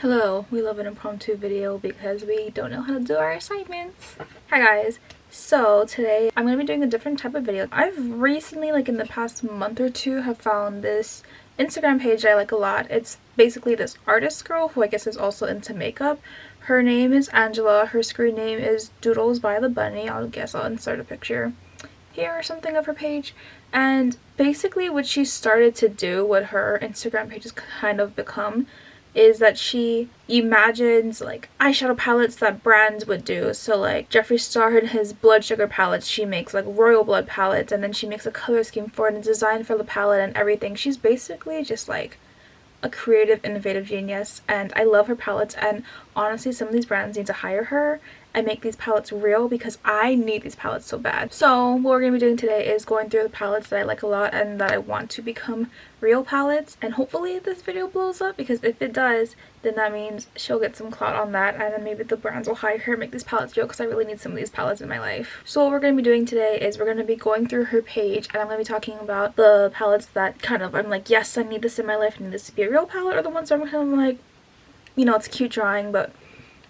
Hello, we love an impromptu video because we don't know how to do our assignments. Hi guys, so today I'm going to be doing a different type of video. I've recently, like in the past month or two, have found this Instagram page I like a lot. It's basically this artist girl who I guess is also into makeup. Her name is Angela. Her screen name is Doodles by the Bunny. I'll insert a picture here or something of her page. And basically what she started to do, what her Instagram page has kind of become, is that she imagines like eyeshadow palettes that brands would do. So like Jeffree Star and his blood sugar palettes, she makes like royal blood palettes, and then she makes a color scheme for it and design for the palette and everything. She's basically just like a creative, innovative genius, and I love her palettes. And honestly, some of these brands need to hire her and make these palettes real because I need these palettes so bad. So what we're going to be doing today is going through the palettes that I like a lot and that I want to become real palettes, and hopefully this video blows up, because if it does, then that means she'll get some clout on that, and then maybe the brands will hire her and make these palettes real, because I really need some of these palettes in my life. So what we're going to be doing today is we're going to be going through her page, and I'm going to be talking about the palettes that kind of I'm like, yes, I need this in my life, I need this to be a real palette, or the ones where I'm kind of like, you know, it's cute drawing, but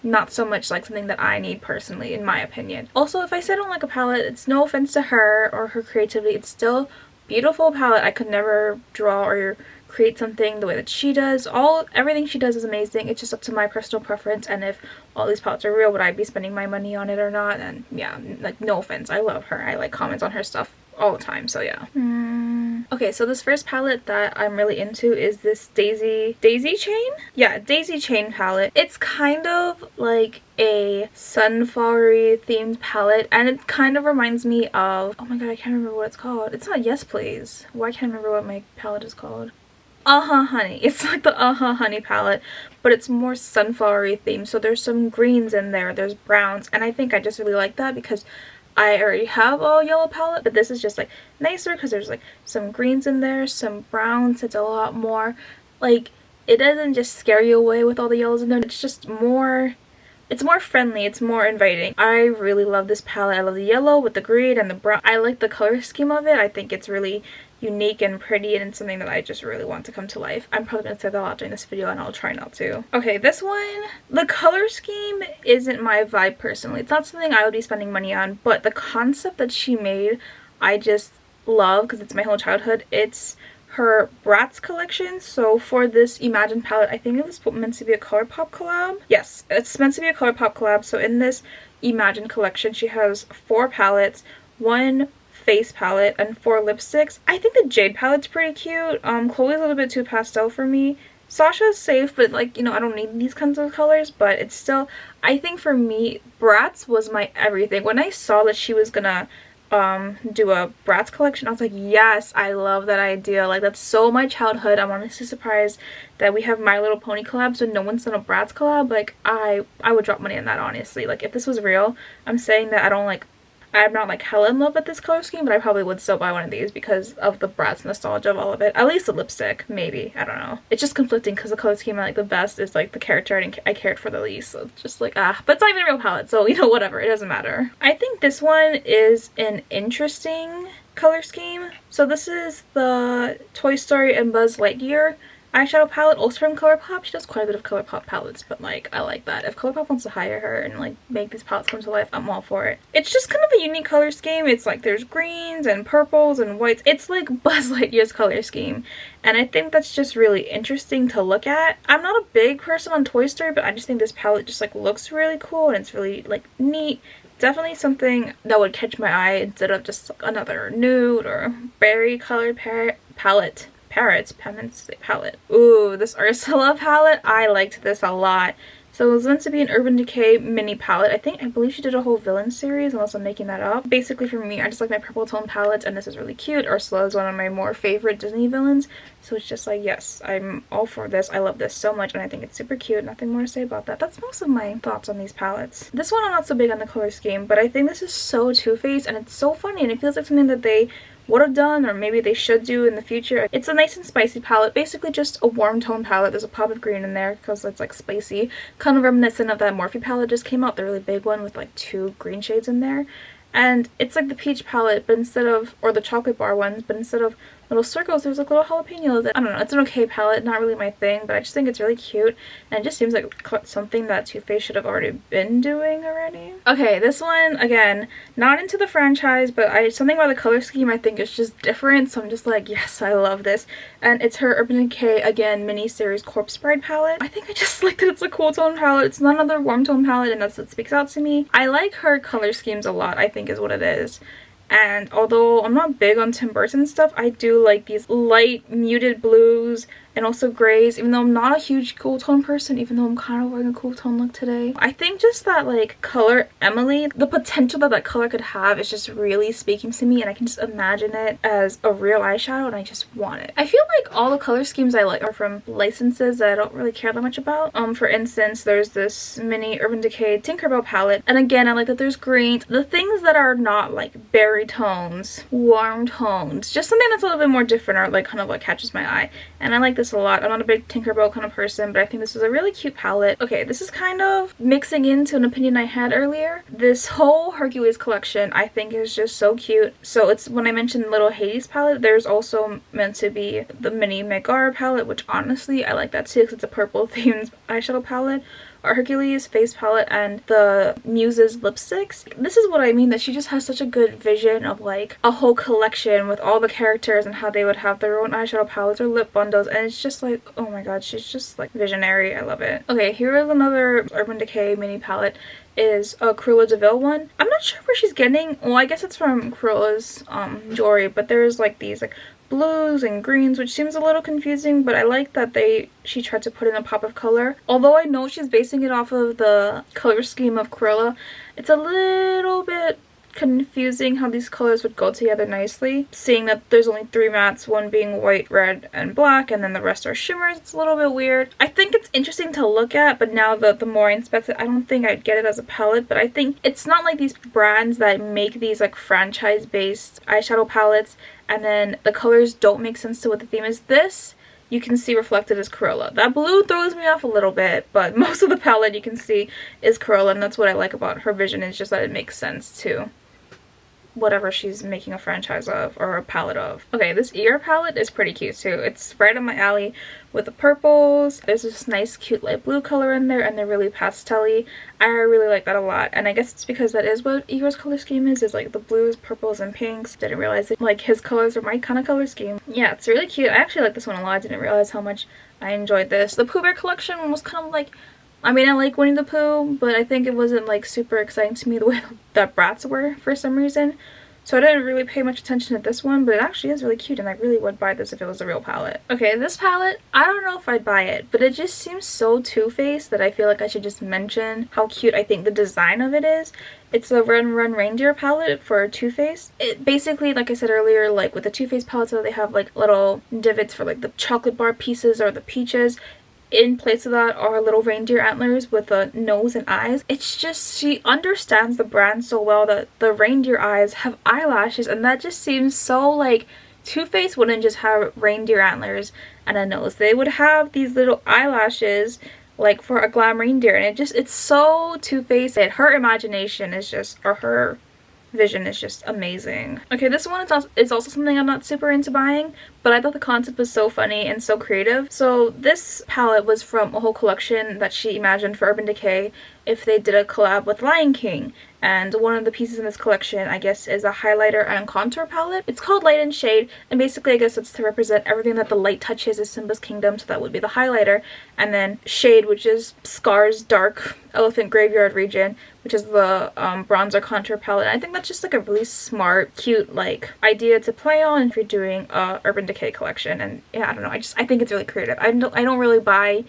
not so much like something that I need personally, in my opinion. Also, if I say I don't like a palette, it's no offense to her or her creativity. It's still beautiful palette. I could never draw or create something the way that she does. Everything she does is amazing. It's just up to my personal preference, and if all these palettes are real, would I be spending my money on it or not? And yeah, like, no offense, I love her. I like comments on her stuff all the time, so yeah. Okay, so this first palette that I'm really into is this Daisy Chain? Yeah, Daisy Chain palette. It's kind of like a sunflowery themed palette, and it kind of reminds me of, oh my god, I can't remember what it's called. It's not Yes Please. Why can't I remember what my palette is called? Honey. It's like the Honey palette, but it's more sunflowery themed. So there's some greens in there, there's browns, and I think I just really like that because I already have a yellow palette, but this is just like nicer because there's like some greens in there, some browns. It's a lot more like, it doesn't just scare you away with all the yellows in there. It's just more, it's more friendly, it's more inviting. I really love this palette. I love the yellow with the green and the brown. I like the color scheme of it. I think it's really unique and pretty, and it's something that I just really want to come to life. I'm probably going to say that a lot during this video, and I'll try not to. Okay, this one, the color scheme isn't my vibe personally. It's not something I would be spending money on, but the concept that she made, I just love because it's my whole childhood. It's her Bratz collection. So for this Imagine palette, I think it was meant to be a ColourPop collab. Yes, it's meant to be a ColourPop collab. So in this Imagine collection, she has 4 palettes, 1 face palette, and 4 lipsticks. I think the Jade palette's pretty cute. Chloe's a little bit too pastel for me. Sasha's safe, but like, you know, I don't need these kinds of colors, but it's still, I think for me, Bratz was my everything. When I saw that she was gonna do a Bratz collection, I was like, yes, I love that idea. Like, that's so my childhood. I'm honestly surprised that we have My Little Pony collabs but no one's done a Bratz collab. Like, I would drop money on that, honestly. Like, if this was real, I'm saying that I'm not like hella in love with this color scheme, but I probably would still buy one of these because of the Bratz nostalgia of all of it. At least the lipstick, maybe. I don't know. It's just conflicting because the color scheme I like the best is like the character I cared for the least. So it's just like, but it's not even a real palette, so you know, whatever. It doesn't matter. I think this one is an interesting color scheme. So this is the Toy Story and Buzz Lightyear eyeshadow palette, also from ColourPop. She does quite a bit of ColourPop palettes, but like, I like that. If ColourPop wants to hire her and like make these palettes come to life, I'm all for it. It's just kind of a unique color scheme. It's like there's greens and purples and whites. It's like Buzz Lightyear's color scheme, and I think that's just really interesting to look at. I'm not a big person on Toy Story, but I just think this palette just like looks really cool, and it's really like neat. Definitely something that would catch my eye instead of just like another nude or berry colored palette. Palette. Ooh, this Ursula palette, I liked this a lot. So it was meant to be an Urban Decay mini palette. I believe she did a whole villain series, unless I'm making that up. Basically for me, I just like my purple tone palettes, and this is really cute. Ursula is one of my more favorite Disney villains, so it's just like, yes, I'm all for this. I love this so much, and I think it's super cute. Nothing more to say about that. That's most of my thoughts on these palettes. This one I'm not so big on the color scheme, but I think this is so Too Faced, and it's so funny, and it feels like something that they would have done, or maybe they should do in the future. It's a nice and spicy palette, basically just a warm tone palette. There's a pop of green in there because it's like spicy, kind of reminiscent of that Morphe palette just came out, the really big one with like 2 green shades in there. And it's like the peach palette, but instead of, or the chocolate bar ones, but instead of little circles. There's like little jalapenos. I don't know, it's an okay palette, not really my thing, but I just think it's really cute, and it just seems like something that Too Faced should have already been doing already. Okay, this one, again, not into the franchise, but something about the color scheme I think is just different, so I'm just like, yes, I love this. And it's her Urban Decay, again, mini series Corpse Bride palette. I think I just like that it's a cool tone palette. It's not another warm tone palette, and that's what speaks out to me. I like her color schemes a lot, I think is what it is. And although I'm not big on Tim Burton stuff, I do like these light muted blues and also grays, even though I'm not a huge cool tone person, even though I'm kind of wearing a cool tone look today. I think just that like color Emily, the potential that that color could have is just really speaking to me, and I can just imagine it as a real eyeshadow and I just want it. I feel like all the color schemes I like are from licenses that I don't really care that much about. For instance, there's this mini Urban Decay Tinkerbell palette, and again I like that there's greens. The things that are not like berry tones, warm tones, just something that's a little bit more different or like kind of like catches my eye, and I like this a lot. I'm not a big Tinkerbell kind of person, but I think this is a really cute palette. Okay, this is kind of mixing into an opinion I had earlier. This whole Hercules collection I think is just so cute. So it's, when I mentioned Little Hades palette, there's also meant to be the mini Megara palette, which honestly I like that too because it's a purple themed eyeshadow palette. Or Hercules face palette and the Muses lipsticks. This is what I mean, that she just has such a good vision of like a whole collection with all the characters and how they would have their own eyeshadow palettes or lip bundles, and it's just like, oh my god, she's just like visionary. I love it. Okay, here is another Urban Decay mini palette. Is a Cruella de Vil one. I'm not sure where she's getting, well I guess it's from Cruella's jewelry, but there's like these like blues and greens, which seems a little confusing, but I like that she tried to put in a pop of color. Although I know she's basing it off of the color scheme of Cruella, it's a little bit confusing how these colors would go together nicely. Seeing that there's only 3 mattes, one being white, red, and black, and then the rest are shimmers, it's a little bit weird. I think it's interesting to look at, but now the more I inspect it, I don't think I'd get it as a palette, but I think it's not like these brands that make these like franchise-based eyeshadow palettes, and then the colors don't make sense to what the theme is. This you can see reflected as Cruella. That blue throws me off a little bit, but most of the palette you can see is Cruella, and that's what I like about her vision, is just that it makes sense too. Whatever she's making a franchise of or a palette of. Okay, this ear palette is pretty cute too. It's right up my alley with the purples. There's this nice cute light blue color in there, and they're really pastel-y. I really like that a lot, and I guess it's because that is what Igor's color scheme is like the blues, purples, and pinks. Didn't realize that like his colors are my kind of color scheme. Yeah, it's really cute. I actually like this one a lot. I didn't realize how much I enjoyed this. The Pooh Bear collection was kind of like, I mean, I like Winnie the Pooh, but I think it wasn't like super exciting to me the way that Bratz were for some reason. So I didn't really pay much attention to this one, but it actually is really cute, and I really would buy this if it was a real palette. Okay, this palette, I don't know if I'd buy it, but it just seems so Too Faced that I feel like I should just mention how cute I think the design of it is. It's the Run Run Reindeer palette for Too Faced. It basically, like I said earlier, like with the Too Faced palettes, so they have like little divots for like the chocolate bar pieces or the peaches. In place of that are little reindeer antlers with a nose and eyes. It's just, she understands the brand so well that the reindeer eyes have eyelashes, and that just seems so like Too Faced wouldn't just have reindeer antlers and a nose. They would have these little eyelashes like for a glam reindeer, and it's so Too Faced. Her imagination is just, or her vision is just amazing. Okay, this one is also something I'm not super into buying, but I thought the concept was so funny and so creative. So this palette was from a whole collection that she imagined for Urban Decay if they did a collab with Lion King. And one of the pieces in this collection, I guess, is a highlighter and contour palette. It's called Light and Shade, and basically I guess it's to represent everything that the light touches is Simba's kingdom, so that would be the highlighter. And then Shade, which is Scar's dark elephant graveyard region, which is the bronzer contour palette. And I think that's just like a really smart, cute like idea to play on if you're doing a Urban Decay collection. And yeah, I don't know, I think it's really creative. I don't really buy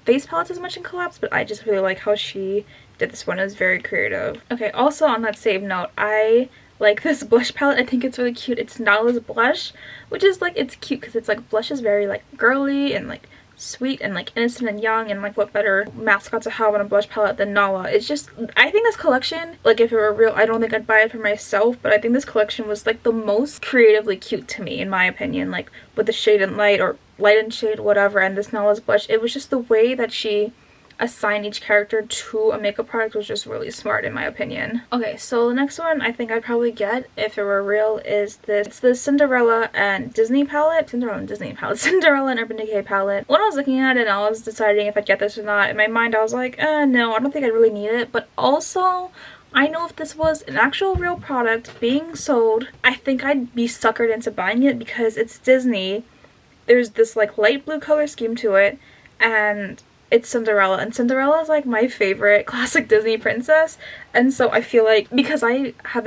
face palettes as much in collabs, but I just really like how she did this one. It was very creative. Okay, also on that same note, I like this blush palette. I think it's really cute. It's Nala's blush, which is like, it's cute because it's like blush is very like girly and like sweet and like innocent and young, and like what better mascot to have on a blush palette than Nala. It's just, I think this collection, like if it were real, I don't think I'd buy it for myself, but I think this collection was like the most creatively cute to me in my opinion, like with the shade and light or light and shade, whatever, and this Nala's blush. It was just the way that she assign each character to a makeup product was just really smart in my opinion. Okay, so the next one I think I'd probably get if it were real is this. It's the Cinderella and Disney palette. Cinderella and Disney palette. Cinderella and Urban Decay palette. When I was looking at it and I was deciding if I'd get this or not, in my mind I was like, no, I don't think I really need it. But also, I know if this was an actual real product being sold, I think I'd be suckered into buying it because it's Disney. There's this like light blue color scheme to it, and it's Cinderella, and Cinderella is like my favorite classic Disney princess. And so I feel like, because I have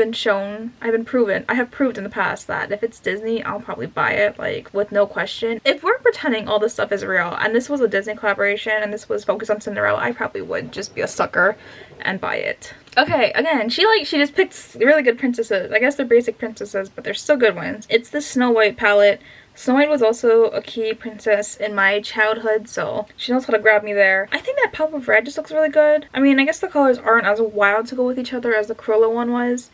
proved in the past that if it's Disney, I'll probably buy it, like, with no question. If we're pretending all this stuff is real and this was a Disney collaboration and this was focused on Cinderella, I probably would just be a sucker and buy it. Okay, again, she just picked really good princesses. I guess they're basic princesses, but they're still good ones. It's the Snow White palette. Snow White was also a key princess in my childhood, so she knows how to grab me there. I think that pop of red just looks really good. I mean, I guess the colors aren't as wild to go with each other as the Cruella one was.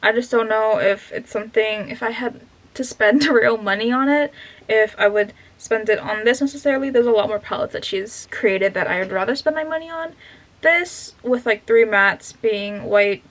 I just don't know if it's something, if I had to spend real money on it, if I would spend it on this necessarily. There's a lot more palettes that she's created that I would rather spend my money on. This, with like 3 mattes being white,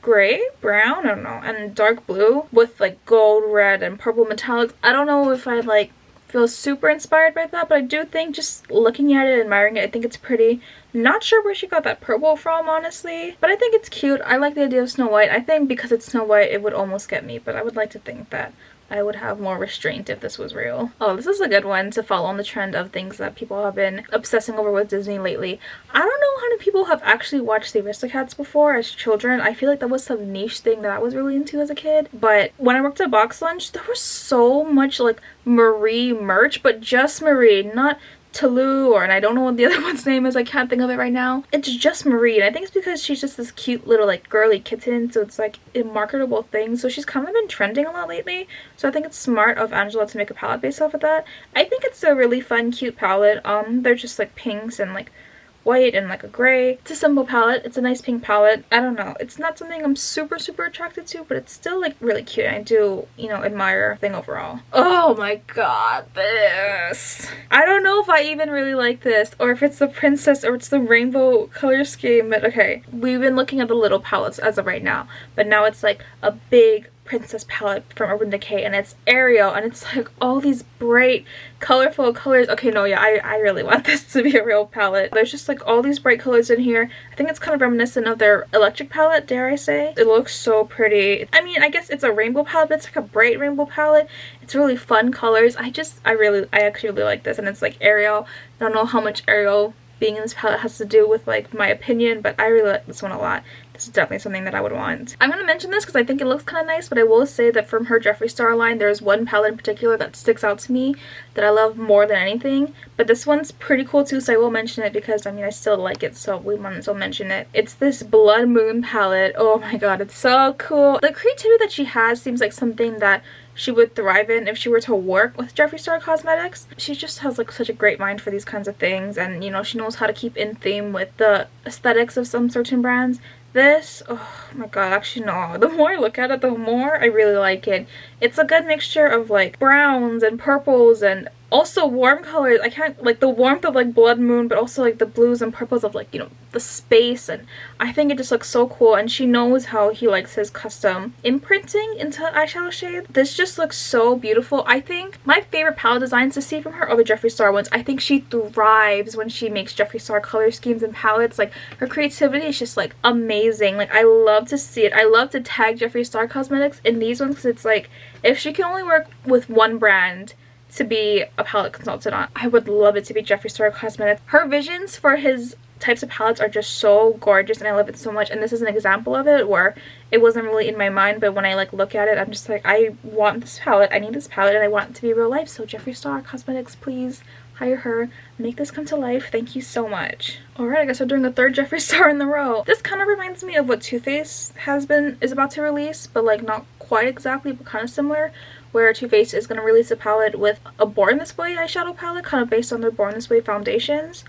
gray, brown, I don't know, and dark blue with like gold, red, and purple metallics. I don't know if I like feel super inspired by that, but I do think just looking at it, admiring it, I think it's pretty. Not sure where she got that purple from, honestly, but I think it's cute. I like the idea of Snow White. I think because it's Snow White, it would almost get me, but I would like to think that I would have more restraint if this was real. Oh, this is a good one to follow on the trend of things that people have been obsessing over with Disney lately. I don't know how many people have actually watched the Aristocats before as children. I feel like that was some niche thing that I was really into as a kid. But when I worked at Box Lunch, there was so much like Marie merch, but just Marie, not Toulouse, and I don't know what the other one's name is, I can't think of it right now. It's just Marie, and I think it's because she's just this cute little like girly kitten, so it's like a marketable thing. So she's kind of been trending a lot lately, so I think it's smart of Angela to make a palette based off of that. I think it's a really fun, cute palette. They're just like pinks and like white and like a gray. It's a simple palette. It's a nice pink palette. I don't know, it's not something I'm super attracted to, but it's still like really cute. I do, you know, admire the thing overall. Oh my god, this, I don't know if I even really like this, or if it's the princess or it's the rainbow color scheme. But okay, we've been looking at the little palettes as of right now, but now it's like a big princess palette from Urban Decay, and it's Ariel, and it's like all these bright colorful colors. Okay, no, yeah, I really want this to be a real palette. There's just like all these bright colors in here. I think it's kind of reminiscent of their electric palette, dare I say. It looks so pretty. I mean, I guess it's a rainbow palette, but it's like a bright rainbow palette. It's really fun colors. I actually really like this, and it's like Ariel. I don't know how much Ariel being in this palette has to do with like my opinion, but I really like this one a lot. This is definitely something that I would want. I'm gonna mention this because I think it looks kind of nice, but I will say that from her Jeffree Star line, there's one palette in particular that sticks out to me that I love more than anything. But this one's pretty cool too, so I will mention it because I mean I still like it, so we might as well mention it. It's this Blood Moon palette. Oh my god, it's so cool. The creativity that she has seems like something that she would thrive in if she were to work with Jeffree Star Cosmetics. She just has like such a great mind for these kinds of things, and you know, she knows how to keep in theme with the aesthetics of some certain brands. This, oh my god, actually no, the more I look at it, the more I really like it. It's a good mixture of like browns and purples and also warm colors. I can't, like the warmth of like Blood Moon, but also like the blues and purples of like, you know, the space, and I think it just looks so cool. And she knows how he likes his custom imprinting into eyeshadow shades. This just looks so beautiful. I think my favorite palette designs to see from her are the Jeffree Star ones. I think she thrives when she makes Jeffree Star color schemes and palettes. Like her creativity is just like amazing. Like I love to see it. I love to tag Jeffree Star Cosmetics in these ones because it's like if she can only work with one brand to be a palette consultant on, I would love it to be Jeffree Star Cosmetics. Her visions for his types of palettes are just so gorgeous, and I love it so much. And this is an example of it where it wasn't really in my mind, but when I like look at it, I'm just like, I want this palette, I need this palette, and I want it to be real life. So Jeffree Star Cosmetics, please hire her, make this come to life. Thank you so much. Alright, I guess we're doing a third Jeffree Star in the row. This kind of reminds me of what Too Faced is about to release, but like not quite exactly, but kind of similar, where Too Faced is going to release a palette with a Born This Way eyeshadow palette, kind of based on their Born This Way foundations.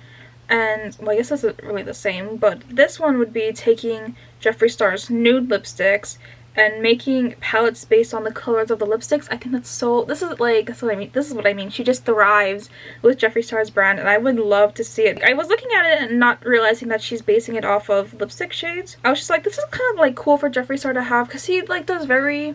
And, well, I guess this isn't really the same, but this one would be taking Jeffree Star's nude lipsticks and making palettes based on the colors of the lipsticks. I think that's so, that's what I mean. She just thrives with Jeffree Star's brand, and I would love to see it. I was looking at it and not realizing that she's basing it off of lipstick shades. I was just like, this is kind of like cool for Jeffree Star to have, because he like does very,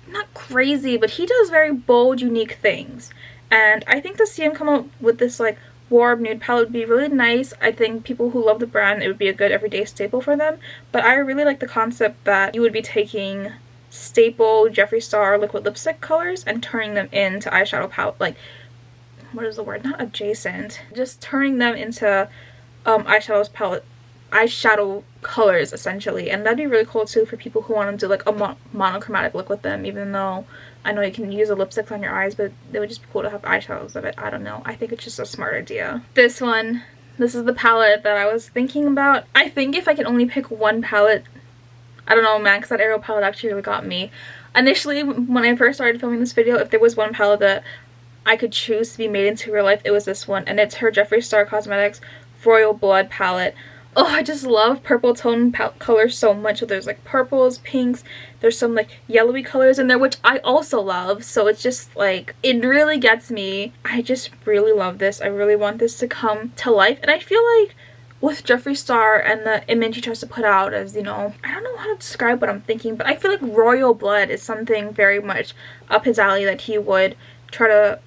not crazy, but he does very bold, unique things. And I think to see him come up with this like warm nude palette would be really nice. I think people who love the brand, it would be a good everyday staple for them. But I really like the concept that you would be taking staple Jeffree Star liquid lipstick colors and turning them into eyeshadow palette, like, what is the word, not adjacent, just turning them into eyeshadow colors essentially. And that'd be really cool too for people who want to do like a monochromatic look with them, even though I know you can use the lipsticks on your eyes, but it would just be cool to have eyeshadows of it. I don't know. I think it's just a smart idea. This is the palette that I was thinking about. I think if I could only pick one palette, I don't know, man, because that Ariel palette actually really got me. Initially, when I first started filming this video, if there was one palette that I could choose to be made into real life, it was this one. And it's her Jeffree Star Cosmetics Royal Blood palette. Oh, I just love purple tone colors so much. So there's like purples, pinks, there's some like yellowy colors in there, which I also love. So it's just like, it really gets me. I just really love this. I really want this to come to life. And I feel like with Jeffree Star and the image he tries to put out as, you know, I don't know how to describe what I'm thinking, but I feel like royal blood is something very much up his alley that he would try to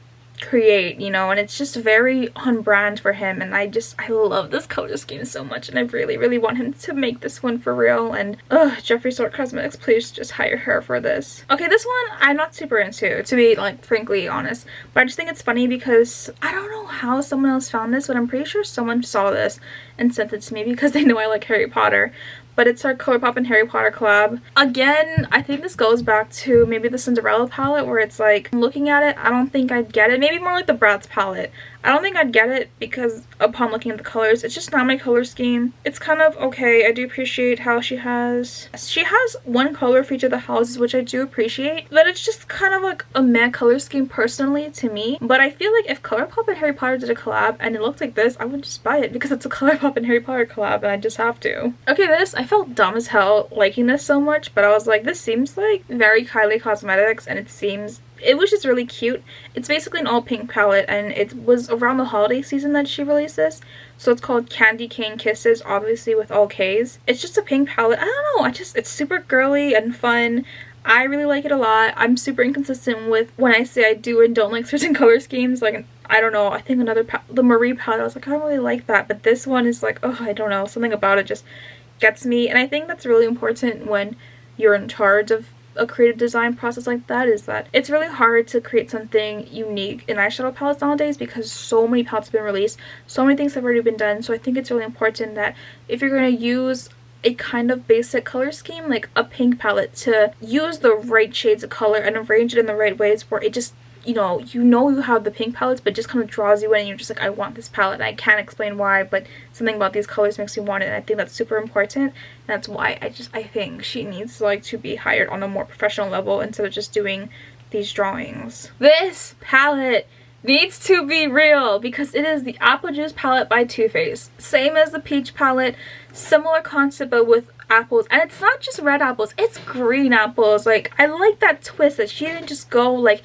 create, you know, and it's just very on brand for him. And I love this color scheme so much, and I really want him to make this one for real. And Jeffree Star Cosmetics, please just hire her for this. Okay, this one I'm not super into, to be like frankly honest, but I just think it's funny because I don't know how someone else found this, but I'm pretty sure someone saw this and sent it to me because they know I like Harry Potter. But it's our ColourPop and Harry Potter collab. Again, I think this goes back to maybe the Cinderella palette, where it's like, looking at it, I don't think I'd get it. Maybe more like the Bratz palette. I don't think I'd get it because upon looking at the colors, it's just not my color scheme. It's kind of okay. I do appreciate how she has one color for each of the houses, which I do appreciate, but it's just kind of like a meh color scheme personally to me. But I feel like if ColourPop and Harry Potter did a collab and it looked like this, I would just buy it because it's a ColourPop and Harry Potter collab and I just have to. Okay, I felt dumb as hell liking this so much, but I was like, this seems like very Kylie Cosmetics, and it was just really cute. It's basically an all pink palette, and it was around the holiday season that she released this. So it's called Candy Cane Kisses, obviously with all K's. It's just a pink palette. I don't know, it's super girly and fun. I really like it a lot. I'm super inconsistent with when I say I do and don't like certain color schemes. Like, I don't know, I think the Marie palette, I was like, I don't really like that. But this one is like, oh, I don't know, something about it just gets me. And I think that's really important when you're in charge of a creative design process like that, is that it's really hard to create something unique in eyeshadow palettes nowadays because so many palettes have been released, so many things have already been done. So I think it's really important that if you're going to use a kind of basic color scheme like a pink palette, to use the right shades of color and arrange it in the right ways where it just, you know you have the pink palettes, but just kind of draws you in and you're just like, I want this palette, and I can't explain why, but something about these colors makes me want it. And I think that's super important. And that's why I think she needs to be hired on a more professional level instead of just doing these drawings. This palette needs to be real because it is the Apple Juice palette by Too Faced. Same as the Peach palette, similar concept but with apples. And it's not just red apples, it's green apples. Like, I like that twist that she didn't just go like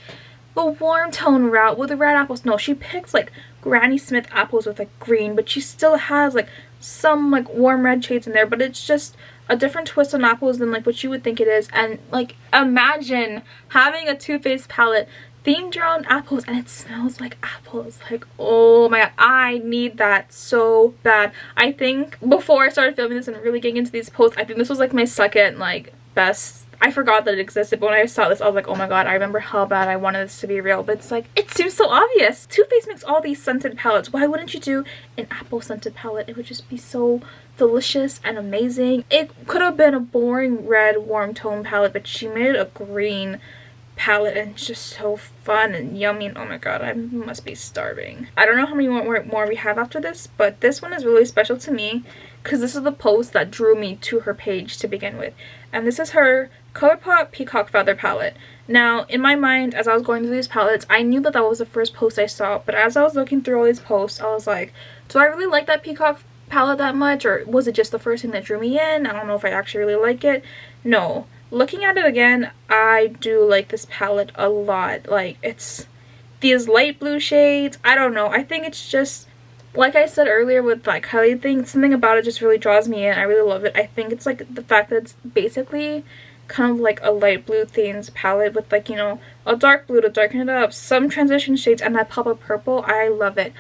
the warm tone route with the red apples. No, she picked like Granny Smith apples with like green, but she still has like some like warm red shades in there, but it's just a different twist on apples than like what you would think it is. And like, imagine having a Too Faced palette themed around apples and it smells like apples. Like, oh my god, I need that so bad. I think before I started filming this and really getting into these posts, I think this was like my second like best. I forgot that it existed, but when I saw this I was like, oh my god, I remember how bad I wanted this to be real. But it's like, it seems so obvious. Too Faced makes all these scented palettes. Why wouldn't you do an apple scented palette? It would just be so delicious and amazing. It could have been a boring red warm tone palette, but she made it a green palette and it's just so fun and yummy. And oh my god, I must be starving. I don't know how many more we have after this, but this one is really special to me because this is the post that drew me to her page to begin with. And this is her ColourPop Peacock Feather palette. Now, in my mind, as I was going through these palettes, I knew that was the first post I saw, but as I was looking through all these posts, I was like, do I really like that Peacock palette that much, or was it just the first thing that drew me in? I don't know if I actually really like it. No, looking at it again, I do like this palette a lot. Like, it's these light blue shades. I don't know. I think it's just, like I said earlier with like highlight thing, something about it just really draws me in. I really love it. I think it's like the fact that it's basically kind of like a light blue themes palette with like, you know, a dark blue to darken it up, some transition shades, and that pop of purple. I love it.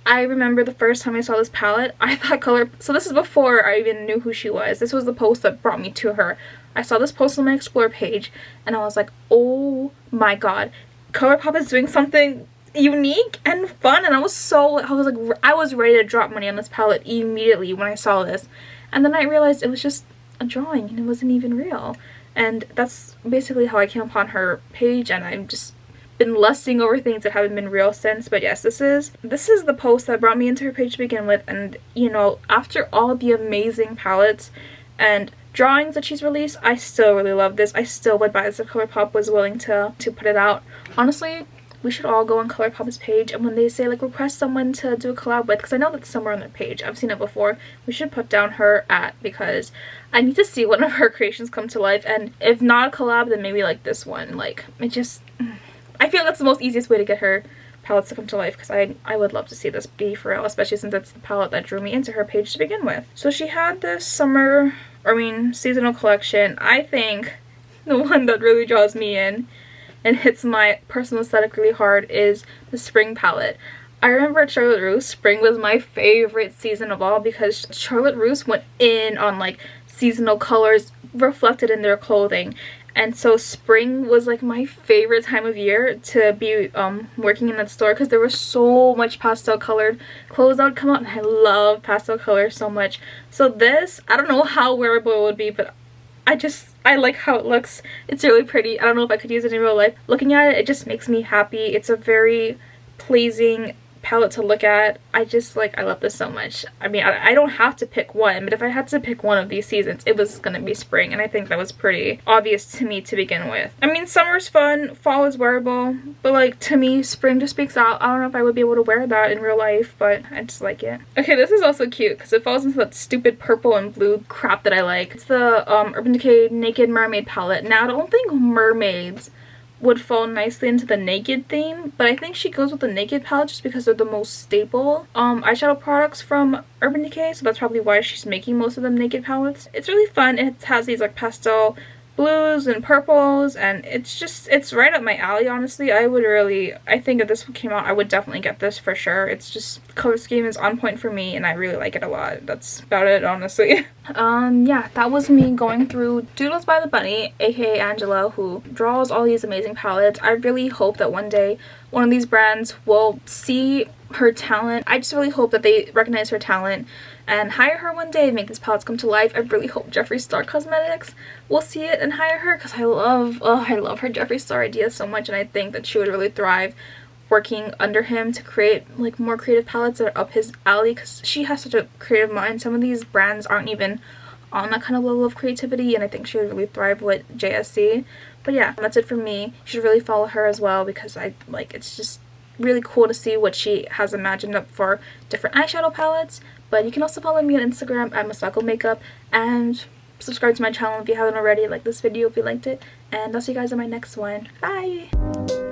I remember the first time I saw this palette, I thought so this is before I even knew who she was. This was the post that brought me to her. I saw this post on my Explore page and I was like, oh my god, ColourPop is doing something unique and fun. And I was ready to drop money on this palette immediately when I saw this. And then I realized it was just a drawing and it wasn't even real. And that's basically how I came upon her page, and I've just been lusting over things that haven't been real since. But yes, this is the post that brought me into her page to begin with. And you know, after all the amazing palettes and drawings that she's released, I still really love this. I still would buy this if ColourPop was willing to put it out. Honestly, we should all go on ColourPop's page, and when they say like request someone to do a collab with, because I know that's somewhere on their page, I've seen it before, we should put down her because I need to see one of her creations come to life. And if not a collab, then maybe like this one. Like, it just, I feel that's the most easiest way to get her palettes to come to life, because I would love to see this be for real, especially since that's the palette that drew me into her page to begin with. So she had this seasonal collection. I think the one that really draws me in and hits my personal aesthetic really hard is the spring palette. I remember at Charlotte Russe, spring was my favorite season of all, because Charlotte Russe went in on like seasonal colors reflected in their clothing. And so spring was like my favorite time of year to be working in that store, because there was so much pastel colored clothes that would come out, and I love pastel colors so much. So this, I don't know how wearable it would be, but I like how it looks. It's really pretty. I don't know if I could use it in real life. Looking at it, it just makes me happy. It's a very pleasing palette to look at. I love this so much. I mean, I don't have to pick one, but if I had to pick one of these seasons, it was gonna be spring, and I think that was pretty obvious to me to begin with. I mean, summer's fun, fall is wearable, but like, to me, spring just speaks out. I don't know if I would be able to wear that in real life, but I just like it. Okay, this is also cute because it falls into that stupid purple and blue crap that I like. It's the Urban Decay Naked Mermaid palette. Now, I don't think mermaids would fall nicely into the naked theme, but I think she goes with the naked palette just because they're the most staple eyeshadow products from Urban Decay, so that's probably why she's making most of them naked palettes. It's really fun. It has these like pastel blues and purples, and it's right up my alley, honestly. I think if this came out, I would definitely get this for sure. It's just, color scheme is on point for me, and I really like it a lot. That's about it, honestly. Yeah, that was me going through Doodles by the Bunny, aka Angela, who draws all these amazing palettes. I really hope that one day one of these brands will see her talent. I just really hope that they recognize her talent and hire her one day and make these palettes come to life. I really hope Jeffree Star Cosmetics will see it and hire her, because I love her Jeffree Star ideas so much, and I think that she would really thrive working under him to create like more creative palettes that are up his alley, because she has such a creative mind. Some of these brands aren't even on that kind of level of creativity, and I think she would really thrive with JSC. But yeah, that's it for me. You should really follow her as well, because it's just really cool to see what she has imagined up for different eyeshadow palettes. But you can also follow me on Instagram at Masako Makeup, and subscribe to my channel if you haven't already. Like this video if you liked it, and I'll see you guys in my next one. Bye!